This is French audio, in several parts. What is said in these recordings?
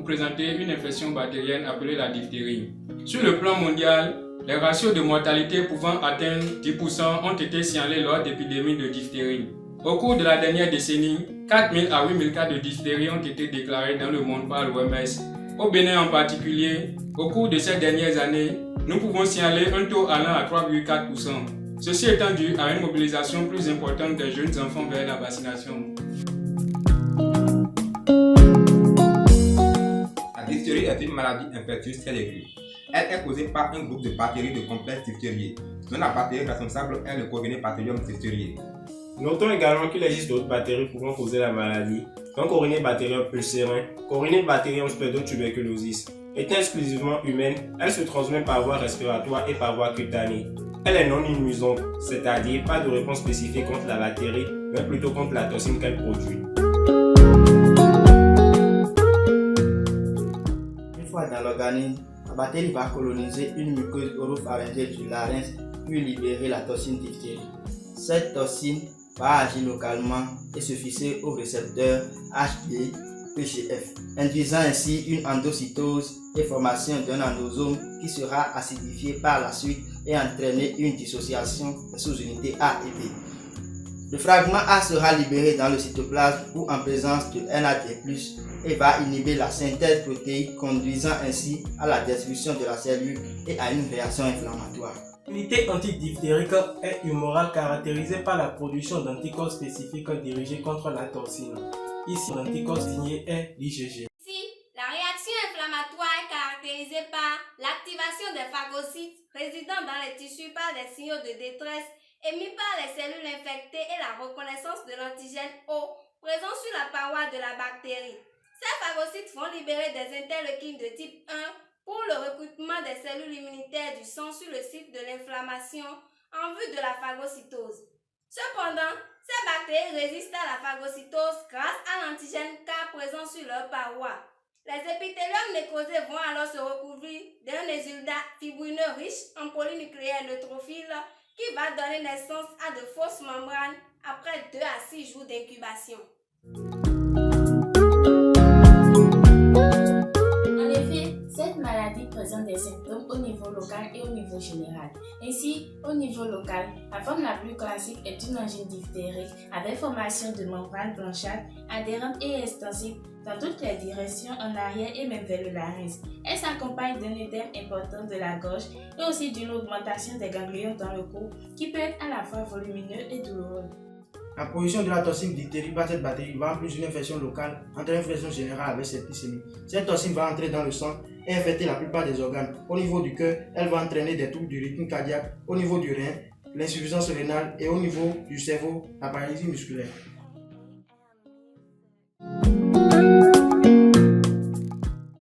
présenter une infection bactérienne appelée la diphtérie. Sur le plan mondial, les ratios de mortalité pouvant atteindre 10% ont été signalés lors d'épidémies de diphtérie. Au cours de la dernière décennie, 4 000 à 8 000 cas de diphtérie ont été déclarés dans le monde par l'OMS. Au Bénin en particulier, au cours de ces dernières années, nous pouvons signaler un taux allant à 3,4%. Ceci étant dû à une mobilisation plus importante des jeunes enfants vers la vaccination. La diphtérie est une maladie infectieuse très aiguë. Elle est causée par un groupe de bactéries de complexe diphtérié, dont la bactérie responsable est le Corynebacterium diphtheriae. Notons également qu'il existe d'autres bactéries pouvant causer la maladie, comme Corynebacterium ulcerin, Corynebacterium spreadotuberculosis. Étant exclusivement humaine, elle se transmet par voie respiratoire et par voie cutanée. Elle est non immunisante, c'est-à-dire pas de réponse spécifique contre la bactérie, mais plutôt contre la toxine qu'elle produit. Une fois dans l'organisme, la bactérie va coloniser une muqueuse oropharyngée du larynx puis libérer la toxine diphtérie. Cette toxine va agir localement et se fixer au récepteur HB-PGF, induisant ainsi une endocytose et formation d'un endosome qui sera acidifié par la suite et entraîner une dissociation des sous-unités A et B. Le fragment A sera libéré dans le cytoplasme ou en présence de NAD+, et va inhiber la synthèse protéique, conduisant ainsi à la destruction de la cellule et à une réaction inflammatoire. L'immunité antidiphtérique est humorale caractérisée par la production d'anticorps spécifiques dirigés contre la toxine. Ici, l'anticorps signé est l'IgG. Ici, la réaction inflammatoire est caractérisée par l'activation des phagocytes résidant dans les tissus par des signaux de détresse émis par les cellules infectées et la reconnaissance de l'antigène O présent sur la paroi de la bactérie. Ces phagocytes vont libérer des interleukines de type 1 pour le recrutement des cellules immunitaires du sang sur le site de l'inflammation en vue de la phagocytose. Cependant, ces bactéries résistent à la phagocytose grâce à l'antigène K présent sur leur paroi. Les épithéliums nécrosés vont alors se recouvrir d'un exudat fibrineux riche en polynucléaires neutrophiles qui va donner naissance à de fausses membranes après 2 à 6 jours d'incubation. En effet, cette maladie présente des symptômes au niveau local et au niveau général. Ainsi, au niveau local, la forme la plus classique est une angine diphtérique avec formation de membranes blanchâtres, adhérentes et extensives dans toutes les directions en arrière et même vers le larynx. Elle s'accompagne d'un édème important de la gorge et aussi d'une augmentation des ganglions dans le cou qui peut être à la fois volumineux et douloureux. La production de la toxine diphtérique par cette bactérie va en plus d'une infection locale entre une infection générale avec septicémie. Cette toxine va entrer dans le sang et infecter la plupart des organes. Au niveau du cœur, elle va entraîner des troubles du rythme cardiaque, au niveau du rein, l'insuffisance rénale et au niveau du cerveau, la paralysie musculaire.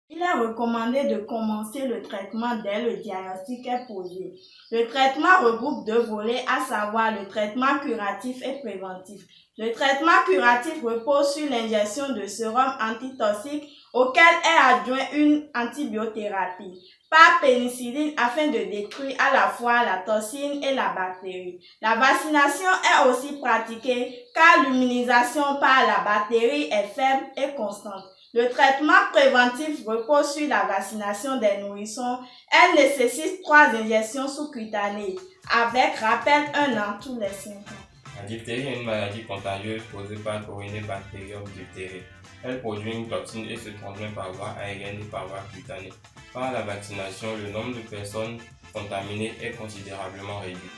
Il est recommandé de commencer le traitement dès le diagnostic est posé. Le traitement regroupe 2 volets, à savoir le traitement curatif et préventif. Le traitement curatif repose sur l'ingestion de sérum antitoxique auquel est adjoint une antibiothérapie par pénicilline afin de détruire à la fois la toxine et la bactérie. La vaccination est aussi pratiquée car l'immunisation par la bactérie est faible et constante. Le traitement préventif repose sur la vaccination des nourrissons. Elle nécessite 3 injections sous-cutanées, avec rappel 1 an tous les 5 ans. La diphtérie est une maladie contagieuse causée par Corynebacterium diphtheriae. Elle produit une toxine et se transmet par voie aérienne et par voie cutanée. Par la vaccination, le nombre de personnes contaminées est considérablement réduit.